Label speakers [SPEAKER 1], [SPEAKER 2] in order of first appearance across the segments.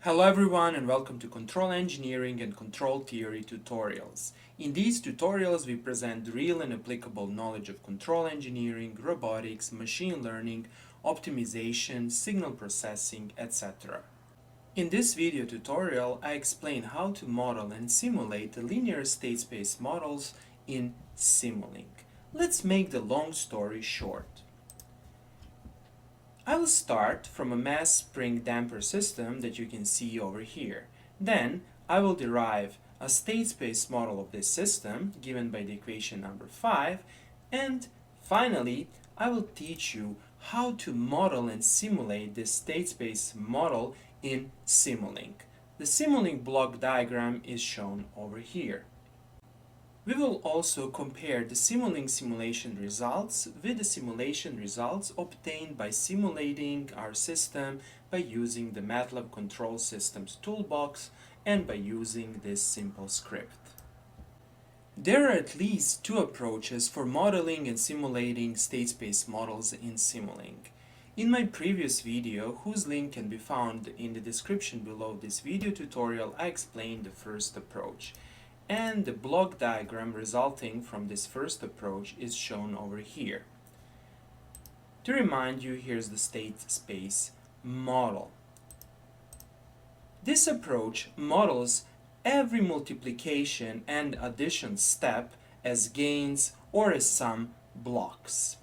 [SPEAKER 1] Hello everyone and welcome to Control Engineering and Control Theory tutorials. In these tutorials we present real and applicable knowledge of control engineering, robotics, machine learning, optimization, signal processing, etc. In this video tutorial I explain how to model and simulate the linear state space models in Simulink. Let's make the long story short. I will start from a mass spring damper system that you can see over here. Then I will derive a state space model of this system given by the equation number 5, and finally I will teach you how to model and simulate this state space model in Simulink. The Simulink block diagram is shown over here. We will also compare the Simulink simulation results with the simulation results obtained by simulating our system by using the Matlab Control Systems toolbox and by using this simple script. There are at least two approaches for modeling and simulating state space models in Simulink. In my previous video, whose link can be found in the description below this video tutorial, I explained the first approach. And the block diagram resulting from this first approach is shown over here. To remind you, here's the state space model. This approach models every multiplication and addition step as gains or as sum blocks.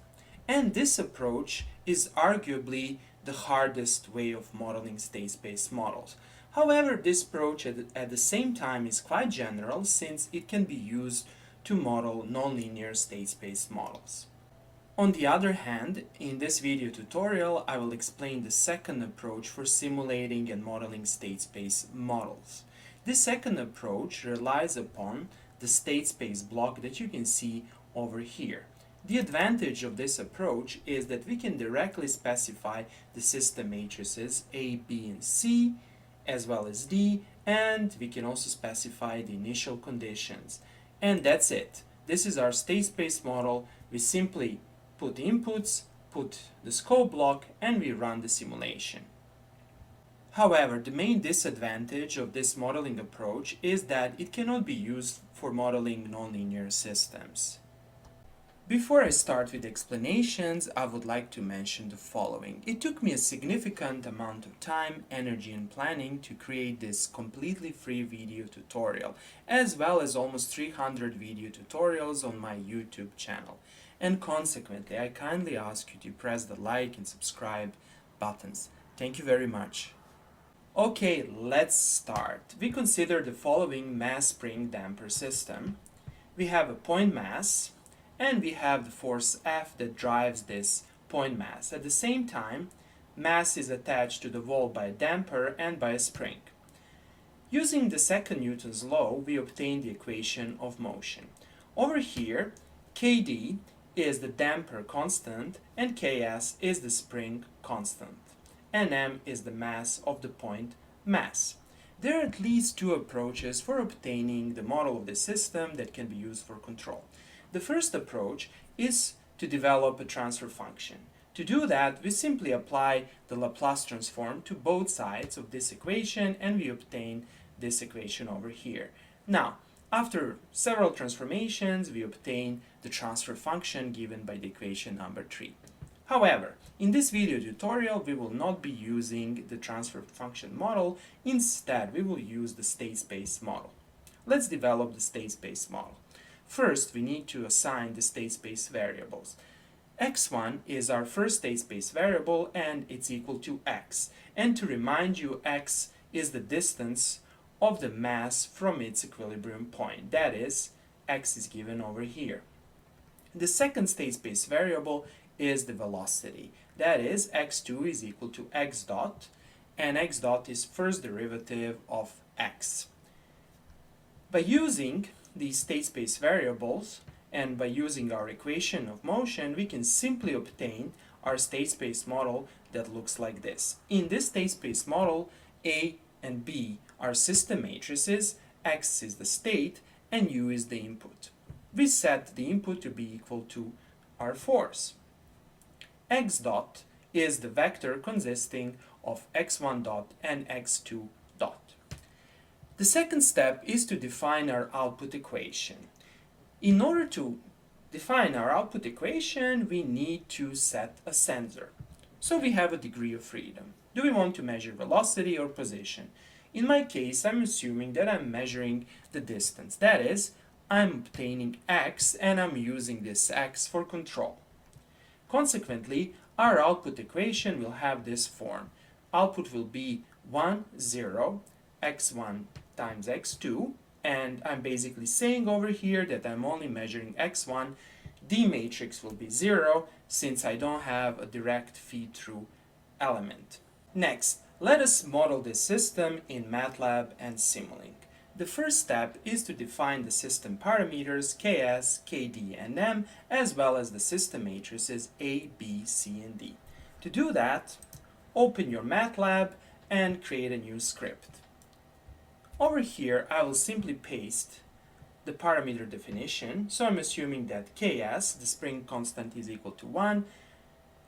[SPEAKER 1] And this approach is arguably the hardest way of modeling state space models. However, this approach at the same time is quite general since it can be used to model nonlinear state space models. On the other hand, in this video tutorial I will explain the second approach for simulating and modeling state space models. This second approach relies upon the state space block that you can see over here. The advantage of this approach is that we can directly specify the system matrices A, B, and C, as well as D, and we can also specify the initial conditions. And that's it. This is our state space model. We simply put the inputs, put the scope block, and we run the simulation. However, the main disadvantage of this modeling approach is that it cannot be used for modeling nonlinear systems. Before I start with explanations, I would like to mention the following. It took me a significant amount of time, energy, and planning to create this completely free video tutorial, as well as almost 300 video tutorials on my YouTube channel. And consequently, I kindly ask you to press the like and subscribe buttons. Thank you very much. Okay, let's start. We consider the following mass spring damper system. We have a point mass, and we have the force F that drives this point mass. At the same time, mass is attached to the wall by a damper and by a spring. Using the second Newton's law, we obtain the equation of motion. Over here, Kd is the damper constant and Ks is the spring constant. And m is the mass of the point mass. There are at least two approaches for obtaining the model of the system that can be used for control. The first approach is to develop a transfer function. To do that, we simply apply the Laplace transform to both sides of this equation and we obtain this equation over here. Now, after several transformations, we obtain the transfer function given by the equation number 3. However, in this video tutorial, we will not be using the transfer function model. Instead, we will use the state space model. Let's develop the state space model. First, we need to assign the state space variables. x1 is our first state space variable and it's equal to x. And to remind you, x is the distance of the mass from its equilibrium point. That is, x is given over here. The second state space variable is the velocity. That is, x2 is equal to x dot, and x dot is first derivative of x. By using these state space variables and by using our equation of motion, we can simply obtain our state space model that looks like this. In this state space model, A and B are system matrices, X is the state, and U is the input. We set the input to be equal to our force. X dot is the vector consisting of x1 dot and x2 dot. The second step is to define our output equation. In order to define our output equation, we need to set a sensor. So we have a degree of freedom. Do we want to measure velocity or position? In my case, I'm assuming that I'm measuring the distance. That is, I'm obtaining x and I'm using this x for control. Consequently, our output equation will have this form. Output will be 1, 0, x1 times x2, and I'm basically saying over here that I'm only measuring x1. D matrix will be 0 since I don't have a direct feed-through element. Next, let us model this system in Matlab and Simulink. The first step is to define the system parameters Ks, Kd, and M, as well as the system matrices A, B, C, and D. To do that, open your Matlab and create a new script. Over here, I will simply paste the parameter definition. So I'm assuming that Ks, the spring constant, is equal to 1,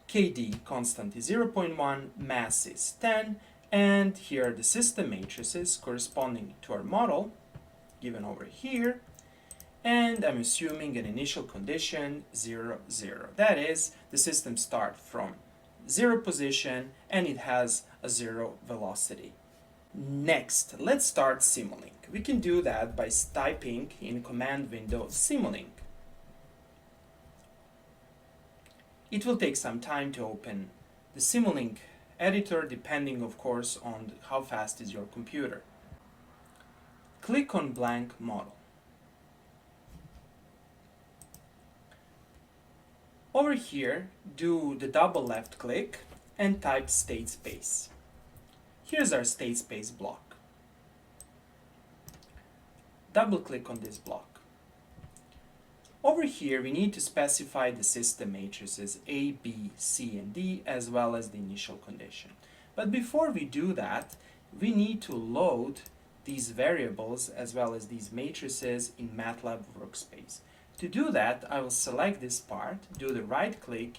[SPEAKER 1] Kd constant is 0.1, mass is 10, and here are the system matrices corresponding to our model, given over here, and I'm assuming an initial condition 0, 0. That is, the system starts from 0 position and it has a 0 velocity. Next, let's start Simulink. We can do that by typing in command window Simulink. It will take some time to open the Simulink editor, depending of course on how fast is your computer. Click on blank model. Over here, do the double left click and type StateSpace. Here's our StateSpace block. Double click on this block. Over here, we need to specify the system matrices A, B, C, and D, as well as the initial condition. But before we do that, we need to load these variables as well as these matrices in Matlab Workspace. To do that, I will select this part, do the right click,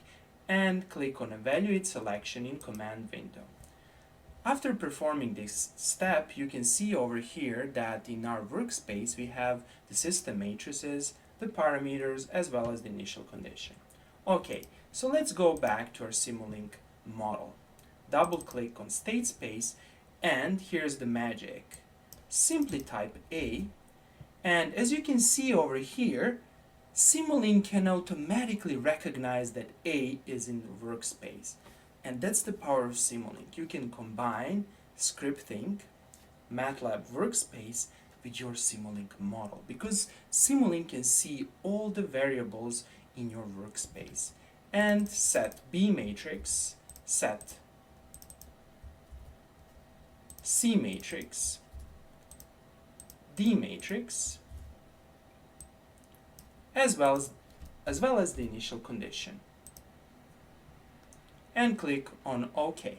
[SPEAKER 1] and click on Evaluate Selection in Command window. After performing this step, you can see over here that in our workspace we have the system matrices, the parameters, as well as the initial condition. Okay, so let's go back to our Simulink model. Double click on StateSpace, and here's the magic. Simply type A, and as you can see over here, Simulink can automatically recognize that A is in the workspace. And that's the power of Simulink. You can combine scripting, Matlab Workspace, with your Simulink model, because Simulink can see all the variables in your workspace and set B matrix, set C matrix, D matrix, as well as the initial condition, and click on OK.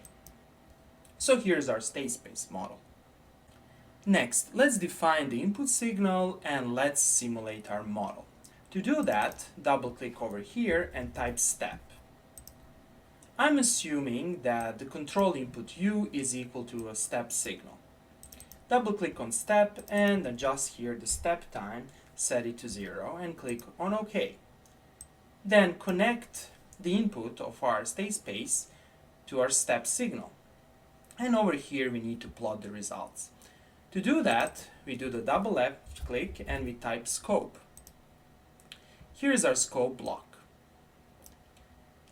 [SPEAKER 1] So here's our StateSpace model. Next, let's define the input signal and let's simulate our model. To do that, double click over here and type step. I'm assuming that the control input U is equal to a step signal. Double click on step and adjust here the step time, set it to 0 and click on OK. Then connect the input of our StateSpace to our step signal. And over here we need to plot the results. To do that, we do the double left click and we type scope. Here's our scope block.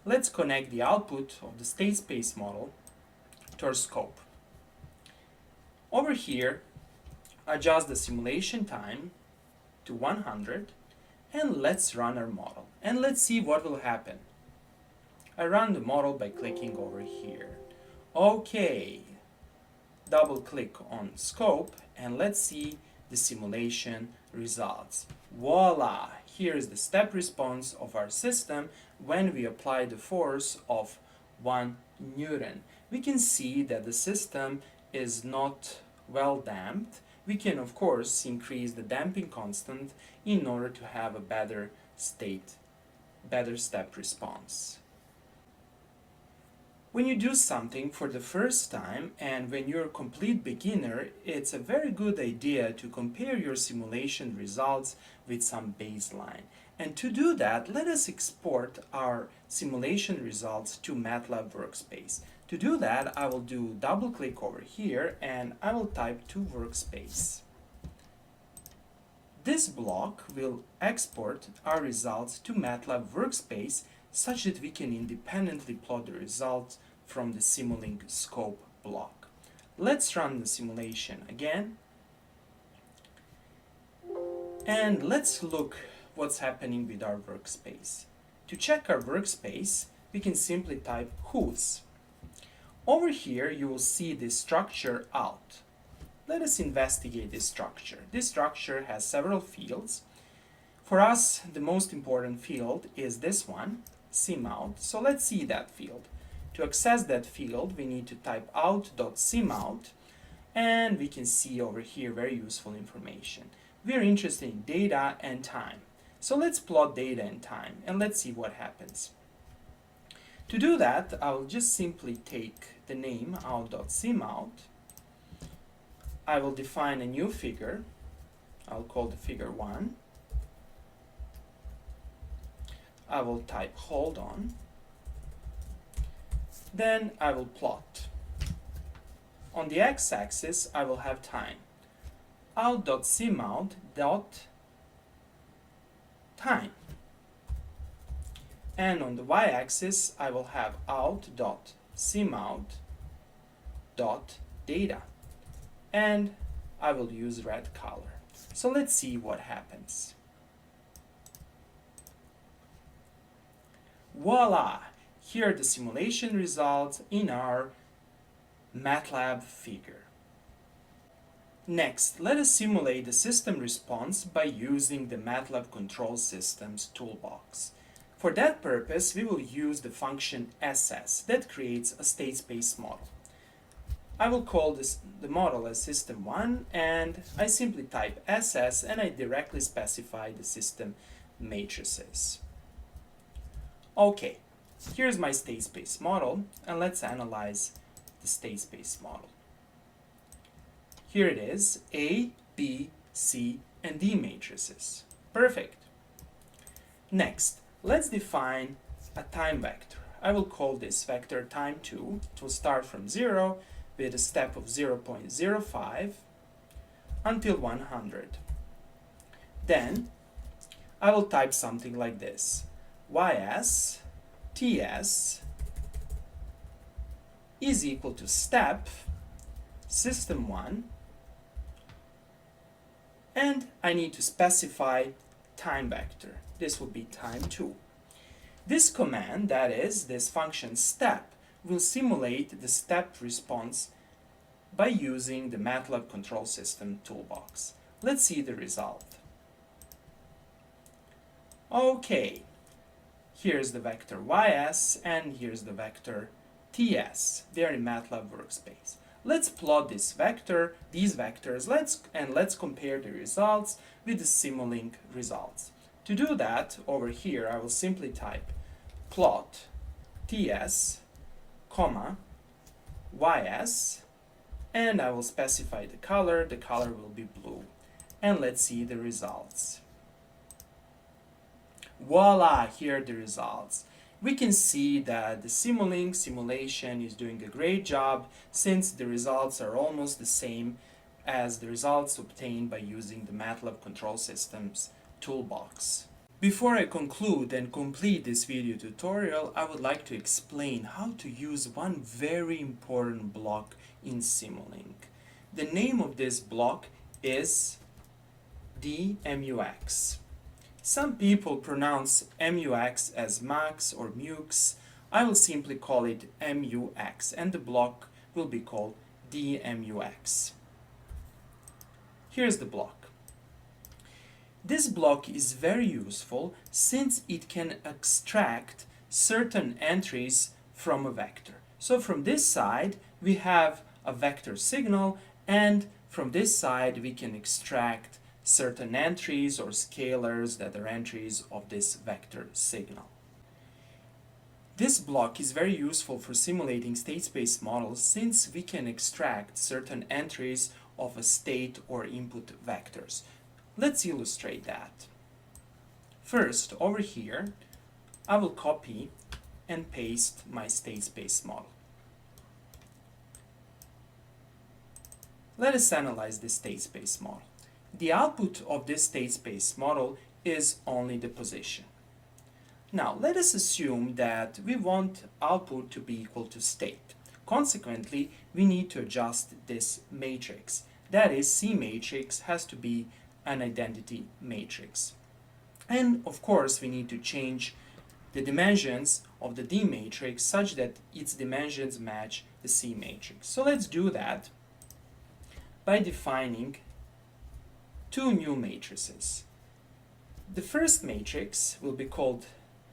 [SPEAKER 1] Let's connect the output of the StateSpace model to our scope. Over here, adjust the simulation time to 100 and let's run our model. And let's see what will happen. I run the model by clicking over here. Okay. Double click on scope and let's see the simulation results. Voila! Here is the step response of our system when we apply the force of 1 Newton. We can see that the system is not well damped. We can of course increase the damping constant in order to have a better step response. When you do something for the first time and when you're a complete beginner, it's a very good idea to compare your simulation results with some baseline. And to do that, let us export our simulation results to Matlab Workspace. To do that, I will do double click over here and I will type to Workspace. This block will export our results to Matlab Workspace such that we can independently plot the results from the Simulink scope block. Let's run the simulation again. And let's look what's happening with our workspace. To check our workspace, we can simply type whos. Over here you will see the structure out. Let us investigate this structure. This structure has several fields. For us, the most important field is this one, SimOut. So let's see that field. To access that field, we need to type out.simout, and we can see over here very useful information. We are interested in data and time. So let's plot data and time, and let's see what happens. To do that, I'll just simply take the name out.simout. I will define a new figure. I'll call the figure 1. I will type hold on. Then I will plot. On the x-axis, I will have time. Out.simout dot time. And on the y-axis, I will have out.simout dot data. And I will use red color. So let's see what happens. Voila! Here are the simulation results in our MATLAB figure. Next, let us simulate the system response by using the MATLAB Control Systems toolbox. For that purpose, we will use the function SS that creates a StateSpace model. I will call the model as system1, and I simply type SS and I directly specify the system matrices. Okay, here's my StateSpace model, and let's analyze the StateSpace model. Here it is, A, B, C, and D matrices. Perfect. Next, let's define a time vector. I will call this vector time2. It will start from 0 with a step of 0.05 until 100. Then I will type something like this: ys ts is equal to step system1, and I need to specify time vector. This will be time2. This command, that is, this function step, will simulate the step response by using the MATLAB Control System toolbox. Let's see the result. Okay, here's the vector ys and here's the vector ts. They're in Matlab Workspace. Let's plot these vectors, let's compare the results with the Simulink results. To do that, over here I will simply type plot ts, comma, ys, and I will specify the color will be blue. And let's see the results. Voila, here are the results. We can see that the Simulink simulation is doing a great job, since the results are almost the same as the results obtained by using the MATLAB Control Systems toolbox. Before I conclude and complete this video tutorial, I would like to explain how to use one very important block in Simulink. The name of this block is DMUX. Some people pronounce MUX as MUX or MUX. I will simply call it MUX, and the block will be called DMUX. Here's the block. This block is very useful since it can extract certain entries from a vector. So from this side we have a vector signal, and from this side we can extract certain entries or scalars that are entries of this vector signal. This block is very useful for simulating state-space models since we can extract certain entries of a state or input vectors. Let's illustrate that. First, over here, I will copy and paste my state-space model. Let us analyze this state-space model. The output of this state-space model is only the position. Now, let us assume that we want output to be equal to state. Consequently, we need to adjust this matrix. That is, C matrix has to be an identity matrix. And of course, we need to change the dimensions of the D matrix such that its dimensions match the C matrix. So let's do that by defining two new matrices. The first matrix will be called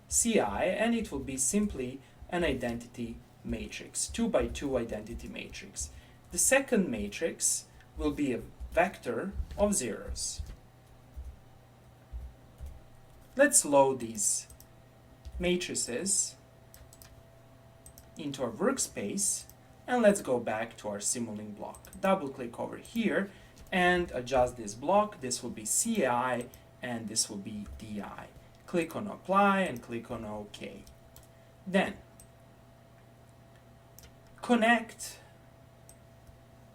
[SPEAKER 1] Ci, and it will be simply an identity matrix, 2 by 2 identity matrix. The second matrix will be a vector of zeros. Let's load these matrices into our workspace, and let's go back to our Simulink block. Double click over here and adjust this block. This will be Ci and this will be Di. Click on apply and click on OK. Then connect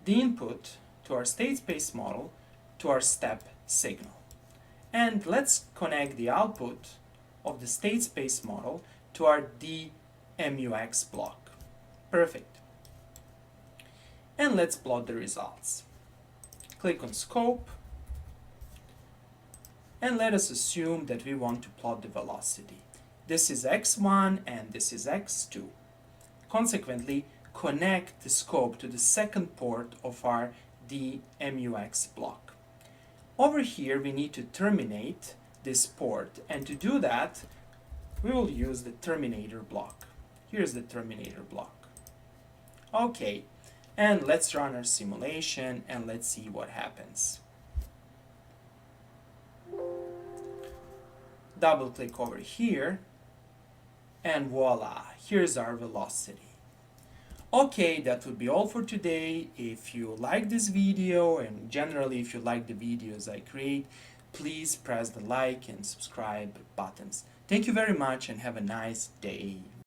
[SPEAKER 1] the input to our state-space model to our step signal. And let's connect the output of the state-space model to our DMUX block. Perfect. And let's plot the results. Click on Scope, and let us assume that we want to plot the velocity. This is x1 and this is x2. Consequently, connect the scope to the second port of our DMUX block. Over here, we need to terminate this port, and to do that, we will use the terminator block. Here's the terminator block. Okay, and let's run our simulation and let's see what happens. Double click over here, and voila, here's our velocity. Okay, that would be all for today. If you like this video, and generally if you like the videos I create, please press the like and subscribe buttons. Thank you very much and have a nice day.